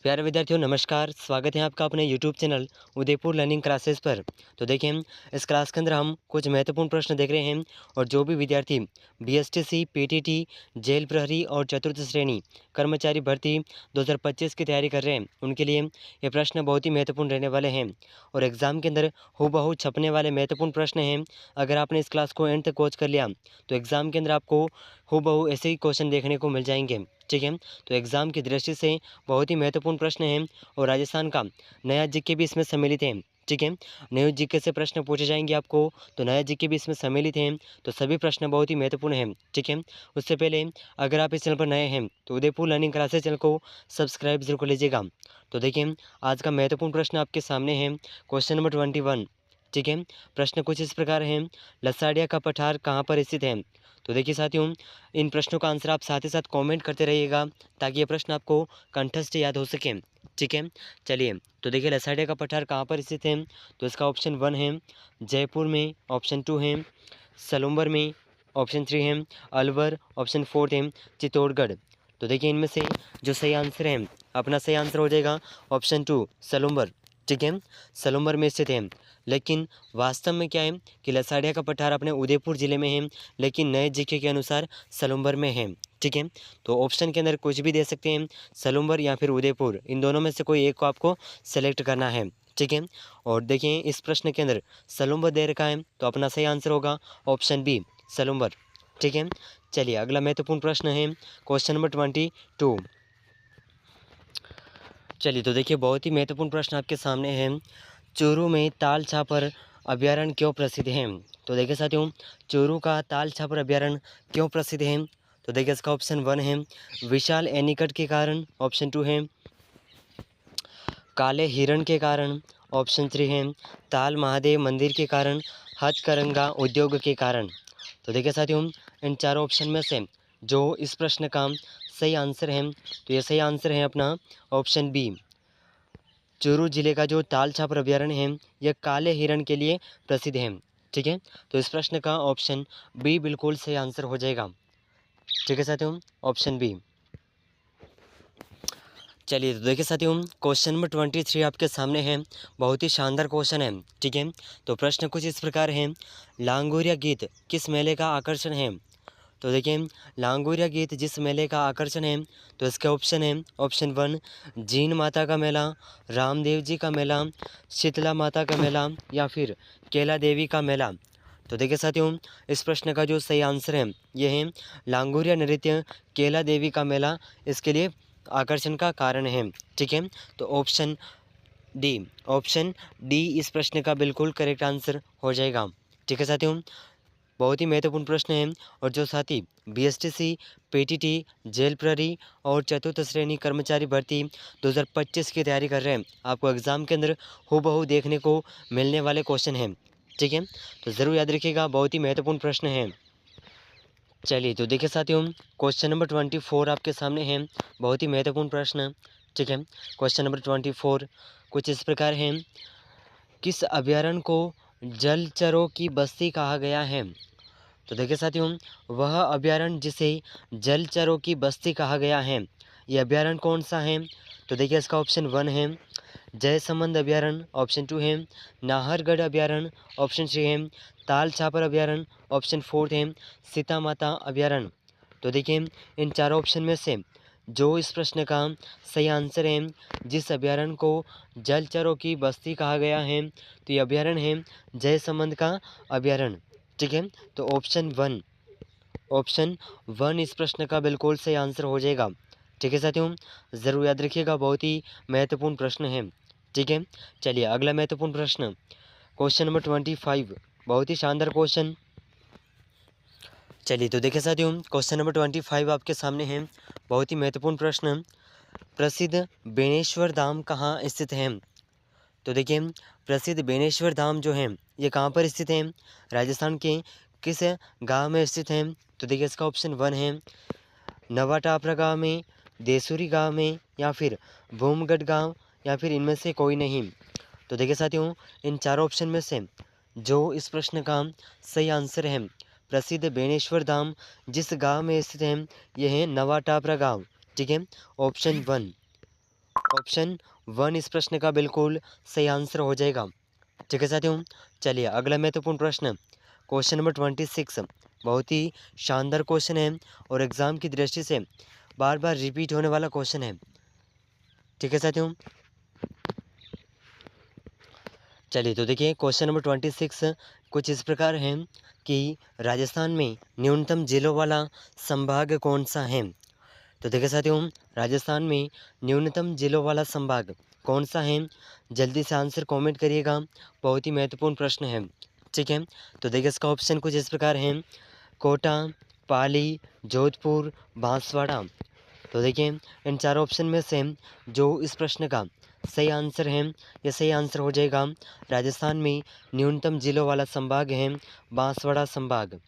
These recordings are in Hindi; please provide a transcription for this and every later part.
प्यारे विद्यार्थियों नमस्कार। स्वागत है आपका अपने YouTube channel Udaipur learning classes पर। तो देखिए हम इस क्लास के अंदर हम कुछ महत्वपूर्ण प्रश्न देख रहे हैं और जो भी विद्यार्थी बीएसटीसी, पीटीटी, जेल प्रहरी और चतुर्थ श्रेणी कर्मचारी भर्ती 2025 की तैयारी कर रहे हैं उनके लिए ये प्रश्न बहुत ही महत्वपूर्ण रहने वाले हैं और एग्ज़ाम के अंदर हूबहू छपने वाले महत्वपूर्ण प्रश्न हैं। अगर आपने इस क्लास को एंड तक वॉच कर लिया तो एग्ज़ाम के अंदर आपको हूबहू ऐसे ही क्वेश्चन देखने को मिल जाएंगे। ठीक है, तो एग्ज़ाम की दृष्टि से बहुत ही महत्वपूर्ण प्रश्न हैं और राजस्थान का नया जीके भी इसमें सम्मिलित है। ठीक है, नए जीके से प्रश्न पूछे जाएंगे आपको, तो नया जीके भी इसमें सम्मिलित हैं, तो सभी प्रश्न बहुत ही महत्वपूर्ण हैं। ठीक है, उससे पहले अगर आप इस चैनल पर नए हैं तो उदयपुर लर्निंग क्लासेस चैनल को सब्सक्राइब जरूर कर लीजिएगा। तो देखिए आज का महत्वपूर्ण प्रश्न आपके सामने है, क्वेश्चन नंबर 21। ठीक है, प्रश्न कुछ इस प्रकार है, लसाड़िया का पठार कहाँ पर स्थित है। तो देखिए साथियों, इन प्रश्नों का आंसर आप साथ ही साथ कमेंट करते रहिएगा ताकि ये प्रश्न आपको कंठस्थ याद हो सके। ठीक है, चलिए तो देखिए लसाड़िया का पठार कहाँ पर स्थित है। तो इसका ऑप्शन 1 है जयपुर में, ऑप्शन 2 है सलूम्बर में, ऑप्शन 3 है अलवर, ऑप्शन 4 है चित्तौड़गढ़। तो देखिए इनमें से जो सही आंसर है, अपना सही आंसर हो जाएगा ऑप्शन 2 सलूम्बर। ठीक है, सलूम्बर में स्थित है। लेकिन वास्तव में क्या है कि लसाड़िया का पठार अपने उदयपुर ज़िले में है, लेकिन नए जीके के अनुसार सलूम्बर में है। ठीक है, तो ऑप्शन के अंदर कुछ भी दे सकते हैं, सलूम्बर या फिर उदयपुर, इन दोनों में से कोई एक को आपको सेलेक्ट करना है। ठीक है, और देखिए इस प्रश्न के अंदर सलूम्बर दे रखा है, तो अपना सही आंसर होगा ऑप्शन बी सलूम्बर। ठीक है, चलिए अगला महत्वपूर्ण प्रश्न है क्वेश्चन नंबर 22। चलिए तो देखिए बहुत ही महत्वपूर्ण प्रश्न आपके सामने है, चूरू में ताल छापर अभयारण्य क्यों प्रसिद्ध है। तो देखिए साथियों, चूरू का ताल छापर अभयारण्य क्यों प्रसिद्ध है। तो देखिए इसका ऑप्शन 1 है विशाल एनीकट के कारण, ऑप्शन 2 है काले हिरण के कारण, ऑप्शन 3 है ताल महादेव मंदिर के कारण, हथकरघा उद्योग के कारण। तो देखिए साथियों, इन चारों ऑप्शन में से जो इस प्रश्न का सही आंसर है, तो ये सही आंसर है अपना ऑप्शन बी। चूरू जिले का जो ताल छापर अभयारण्य है यह काले हिरण के लिए प्रसिद्ध है। ठीक है, तो इस प्रश्न का ऑप्शन बी बिल्कुल सही आंसर हो जाएगा। ठीक है साथियों, ऑप्शन बी। चलिए तो देखिए साथियों, क्वेश्चन नंबर 23 आपके सामने है, बहुत ही शानदार क्वेश्चन है। ठीक है, तो प्रश्न कुछ इस प्रकार है, लांगुरिया गीत किस मेले का आकर्षण है। तो देखिए लांगुरिया गीत जिस मेले का आकर्षण है, तो इसके ऑप्शन है ऑप्शन 1 जीन माता का मेला, रामदेव जी का मेला, शीतला माता का मेला या फिर केला देवी का मेला। तो देखिए साथियों, इस प्रश्न का जो सही आंसर है ये है लांगुरिया नृत्य, केला देवी का मेला इसके लिए आकर्षण का कारण है। ठीक है, तो ऑप्शन डी इस प्रश्न का बिल्कुल करेक्ट आंसर हो जाएगा। ठीक है साथियों, बहुत ही महत्वपूर्ण प्रश्न है और जो साथी बीएसटीसी, पीटीटी, जेल प्रहरी और चतुर्थ श्रेणी कर्मचारी भर्ती 2025 की तैयारी कर रहे हैं, आपको एग्ज़ाम के अंदर हूबहू देखने को मिलने वाले क्वेश्चन हैं। ठीक है, तो ज़रूर याद रखिएगा, बहुत ही महत्वपूर्ण प्रश्न है। चलिए तो देखिए साथियों, क्वेश्चन नंबर 24 आपके सामने है, बहुत ही महत्वपूर्ण प्रश्न। ठीक है, क्वेश्चन नंबर 24 कुछ इस प्रकार है, किस अभयारण्य को जलचरों की बस्ती कहा गया है। तो देखिए साथियों, वह अभयारण्य जिसे जलचरों की बस्ती कहा गया है, ये अभयारण्य कौन सा है। तो देखिए इसका ऑप्शन 1 है जयसमंद अभयारण्य, ऑप्शन 2 है नाहरगढ़ अभयारण्य, ऑप्शन 3 है ताल छापर अभयारण्य, ऑप्शन 4 है सीता माता अभयारण्य। तो देखिए इन चारों ऑप्शन में से जो इस प्रश्न का सही आंसर है, जिस अभयारण्य को जलचरों की बस्ती कहा गया है, तो ये अभयारण्य है जयसमंद का अभयारण्य। ठीक है, तो ऑप्शन 1 इस प्रश्न का बिल्कुल सही आंसर हो जाएगा। ठीक है साथियों, ज़रूर याद रखिएगा, बहुत ही महत्वपूर्ण प्रश्न है। ठीक है, चलिए अगला महत्वपूर्ण प्रश्न क्वेश्चन नंबर 25, बहुत ही शानदार क्वेश्चन। चलिए तो देखिए साथियों, क्वेश्चन नंबर 25 आपके सामने है, बहुत ही महत्वपूर्ण प्रश्न, प्रसिद्ध बेनेश्वर धाम कहाँ स्थित है। तो देखिए प्रसिद्ध बेनेश्वर धाम जो है ये कहाँ पर स्थित है, राजस्थान के किस गांव में स्थित है। तो देखिए इसका ऑप्शन 1 है नवाटापरा गाँव में, देसूरी गाँव में या फिर भूमगढ़ गाँव या फिर इनमें से कोई नहीं। तो देखिए साथियों, इन चारों ऑप्शन में से जो इस प्रश्न का सही आंसर है, प्रसिद्ध बेनेश्वर धाम जिस गांव में स्थित है यह है नवाटापरा गांव। ठीक है, ऑप्शन 1 ऑप्शन 1 इस प्रश्न का बिल्कुल सही आंसर हो जाएगा। ठीक है साथियों, चलिए अगला महत्वपूर्ण प्रश्न, क्वेश्चन नंबर 26 बहुत ही शानदार क्वेश्चन है और एग्ज़ाम की दृष्टि से बार बार रिपीट होने वाला क्वेश्चन है। ठीक है साथियों, चलिए तो देखिए क्वेश्चन नंबर 26 कुछ इस प्रकार है कि राजस्थान में न्यूनतम जिलों वाला संभाग कौन सा है। तो देखिए साथियों, राजस्थान में न्यूनतम जिलों वाला संभाग कौन सा है, जल्दी से आंसर कमेंट करिएगा, बहुत ही महत्वपूर्ण प्रश्न है। ठीक है, तो देखिए इसका ऑप्शन कुछ इस प्रकार है, कोटा, पाली, जोधपुर, बांसवाड़ा। तो देखिए इन चारों ऑप्शन में से जो इस प्रश्न का सही आंसर है, ये सही आंसर हो जाएगा राजस्थान में न्यूनतम जिलों वाला संभाग है बांसवाड़ा संभाग।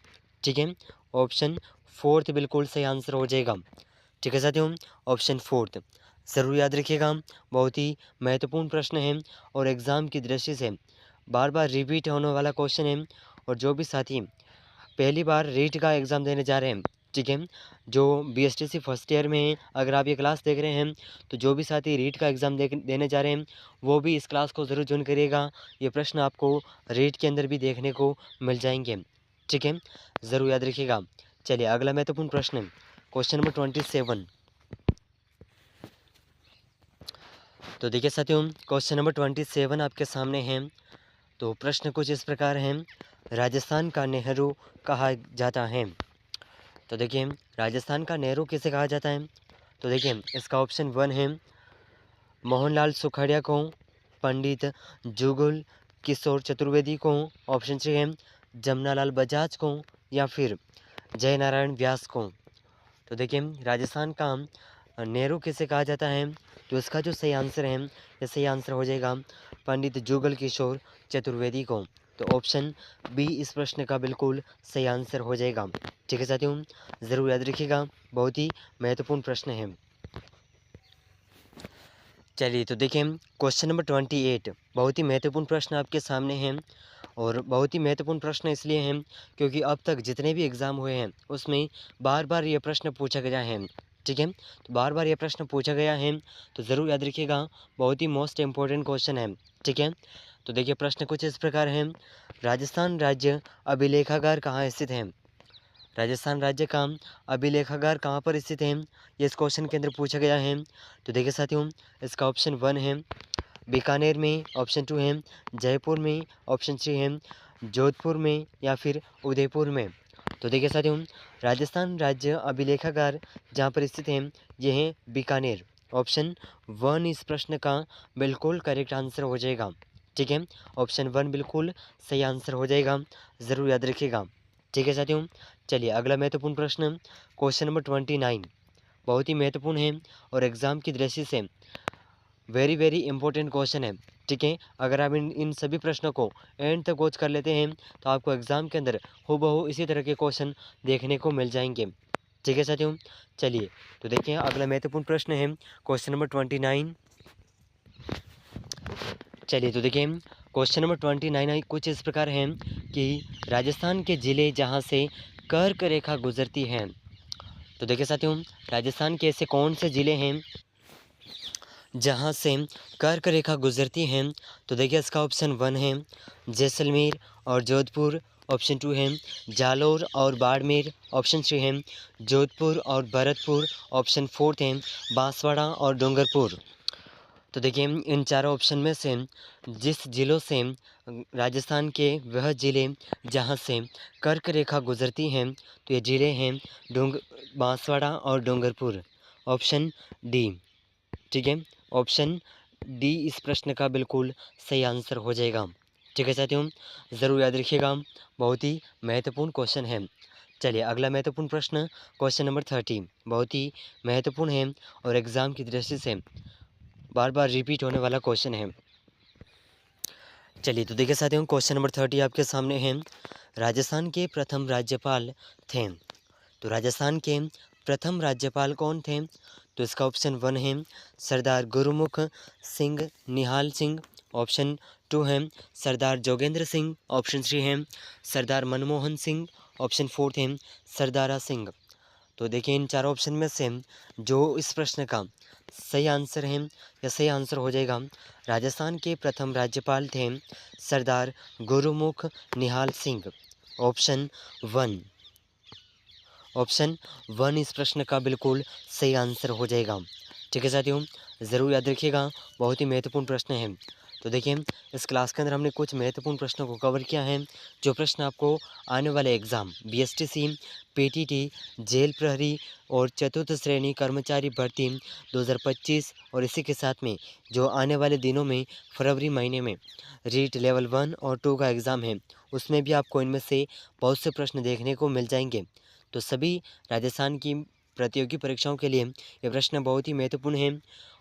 ठीक है, ऑप्शन 4 बिल्कुल सही आंसर हो जाएगा। ठीक है साथियों, ऑप्शन 4 ज़रूर याद रखिएगा, बहुत ही महत्वपूर्ण प्रश्न है और एग्ज़ाम की दृष्टि से बार बार रिपीट होने वाला क्वेश्चन है। और जो भी साथी पहली बार रीट का एग्ज़ाम देने जा रहे हैं, ठीक है, जो बीएसटीसी फर्स्ट ईयर में हैं, अगर आप ये क्लास देख रहे हैं तो जो भी साथी रीट का एग्ज़ाम देने जा रहे हैं वो भी इस क्लास को ज़रूर ज्वाइन करिएगा। ये प्रश्न आपको रीट के अंदर भी देखने को मिल जाएंगे। ठीक है, ज़रूर याद रखिएगा। चलिए अगला महत्वपूर्ण प्रश्न, क्वेश्चन नंबर 27। तो देखिए साथियों, क्वेश्चन नंबर 27 आपके सामने है। तो प्रश्न कुछ इस प्रकार है, राजस्थान का नेहरू कहा जाता है। तो देखिए राजस्थान का नेहरू किसे कहा जाता है। तो देखिए इसका ऑप्शन 1 है मोहनलाल सुखाड़िया को, पंडित जुगल किशोर चतुर्वेदी को, ऑप्शन 3 है जमनालाल बजाज को, या फिर जय नारायण व्यास को। तो देखिए राजस्थान का नेहरू किसे कहा जाता है, तो इसका जो सही आंसर है, ये सही आंसर हो जाएगा पंडित जुगल किशोर चतुर्वेदी को। तो ऑप्शन बी इस प्रश्न का बिल्कुल सही आंसर हो जाएगा। ठीक है साथियों, ज़रूर याद रखिएगा, बहुत ही महत्वपूर्ण प्रश्न है। चलिए तो देखिए क्वेश्चन नंबर 28 बहुत ही महत्वपूर्ण प्रश्न आपके सामने हैं। और बहुत ही महत्वपूर्ण प्रश्न इसलिए हैं क्योंकि अब तक जितने भी एग्ज़ाम हुए हैं उसमें बार बार ये प्रश्न पूछा गया है। ठीक है, तो बार बार ये प्रश्न पूछा गया है, तो ज़रूर याद रखिएगा, बहुत ही मोस्ट इम्पोर्टेंट क्वेश्चन है। ठीक है, तो देखिए प्रश्न कुछ इस प्रकार है, राजस्थान राज्य अभिलेखागार कहाँ स्थित है। राजस्थान राज्य का अभिलेखागार कहाँ पर स्थित है, ये इस क्वेश्चन के अंदर पूछा गया है। तो देखिए साथियों, इसका ऑप्शन 1 है बीकानेर में, ऑप्शन 2 है जयपुर में, ऑप्शन 3 है जोधपुर में, या फिर उदयपुर में। तो देखिए साथियों, राजस्थान राज्य अभिलेखागार जहाँ पर स्थित है ये है बीकानेर। ऑप्शन 1 इस प्रश्न का बिल्कुल करेक्ट आंसर हो जाएगा। ठीक है, ऑप्शन 1 बिल्कुल सही आंसर हो जाएगा, ज़रूर याद रखिएगा। ठीक है साथियों, चलिए अगला महत्वपूर्ण प्रश्न, क्वेश्चन नंबर 29 बहुत ही महत्वपूर्ण है और एग्ज़ाम की दृष्टि से वेरी वेरी इंपॉर्टेंट क्वेश्चन है। ठीक है, अगर आप इन सभी प्रश्नों को एंड तक वॉच कर लेते हैं तो आपको एग्ज़ाम के अंदर हूबहू इसी तरह के क्वेश्चन देखने को मिल जाएंगे। ठीक है साथियों, चलिए तो देखिए अगला महत्वपूर्ण प्रश्न है क्वेश्चन नंबर 29। चलिए तो देखिए क्वेश्चन नंबर 29 कुछ इस प्रकार है कि राजस्थान के ज़िले जहाँ से कर्क रेखा गुजरती है। तो देखिए साथियों, राजस्थान के ऐसे कौन से ज़िले हैं जहाँ से कर्क रेखा गुजरती हैं। तो देखिए इसका ऑप्शन 1 है जैसलमेर और जोधपुर, ऑप्शन 2 है जालोर और बाड़मेर, ऑप्शन 3 है जोधपुर और भरतपुर, ऑप्शन 4 है बांसवाड़ा और डूंगरपुर। तो देखिए इन चारों ऑप्शन में से जिस ज़िलों से राजस्थान के वह ज़िले जहाँ से कर्क रेखा गुजरती हैं, तो ये ज़िले हैं बांसवाड़ा और डूंगरपुर, ऑप्शन डी। ठीक है, ऑप्शन डी इस प्रश्न का बिल्कुल सही आंसर हो जाएगा। ठीक है साथियों, ज़रूर याद रखिएगा, बहुत ही महत्वपूर्ण क्वेश्चन है। चलिए अगला महत्वपूर्ण प्रश्न, क्वेश्चन नंबर 30 बहुत ही महत्वपूर्ण है और एग्ज़ाम की दृष्टि से बार बार रिपीट होने वाला क्वेश्चन है। चलिए तो देखिए साथियों, क्वेश्चन नंबर 30 आपके सामने है, राजस्थान के प्रथम राज्यपाल थे। तो राजस्थान के प्रथम राज्यपाल कौन थे। तो इसका ऑप्शन 1 है सरदार गुरुमुख सिंह निहाल सिंह, ऑप्शन 2 है सरदार जोगेंद्र सिंह, ऑप्शन 3 है सरदार मनमोहन सिंह, ऑप्शन 4 है सरदारा सिंह। तो देखिए इन चारों ऑप्शन में से जो इस प्रश्न का सही आंसर है या सही आंसर हो जाएगा, राजस्थान के प्रथम राज्यपाल थे सरदार गुरुमुख निहाल सिंह। ऑप्शन 1, ऑप्शन 1 इस प्रश्न का बिल्कुल सही आंसर हो जाएगा। ठीक है साथियों, ज़रूर याद रखिएगा, बहुत ही महत्वपूर्ण प्रश्न है। तो देखिए इस क्लास के अंदर हमने कुछ महत्वपूर्ण प्रश्नों को कवर किया है, जो प्रश्न आपको आने वाले एग्ज़ाम बीएसटीसी, पीटीटी, जेल प्रहरी और चतुर्थ श्रेणी कर्मचारी भर्ती 2025 और इसी के साथ में जो आने वाले दिनों में फरवरी महीने में रीट लेवल 1 और 2 का एग्ज़ाम है, उसमें भी आपको इनमें से बहुत से प्रश्न देखने को मिल जाएंगे। तो सभी राजस्थान की प्रतियोगी परीक्षाओं के लिए ये प्रश्न बहुत ही महत्वपूर्ण है।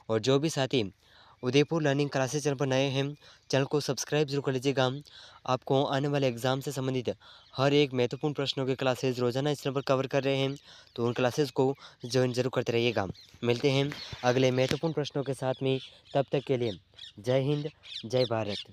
और जो भी साथी उदयपुर लर्निंग क्लासेस चैनल पर नए हैं, चैनल को सब्सक्राइब जरूर कर लीजिएगा। आपको आने वाले एग्ज़ाम से संबंधित हर एक महत्वपूर्ण प्रश्नों के क्लासेस रोजाना इस चैनल पर कवर कर रहे हैं, तो उन क्लासेस को ज्वाइन जरूर करते रहिएगा। मिलते हैं अगले महत्वपूर्ण प्रश्नों के साथ में, तब तक के लिए जय हिंद, जय भारत।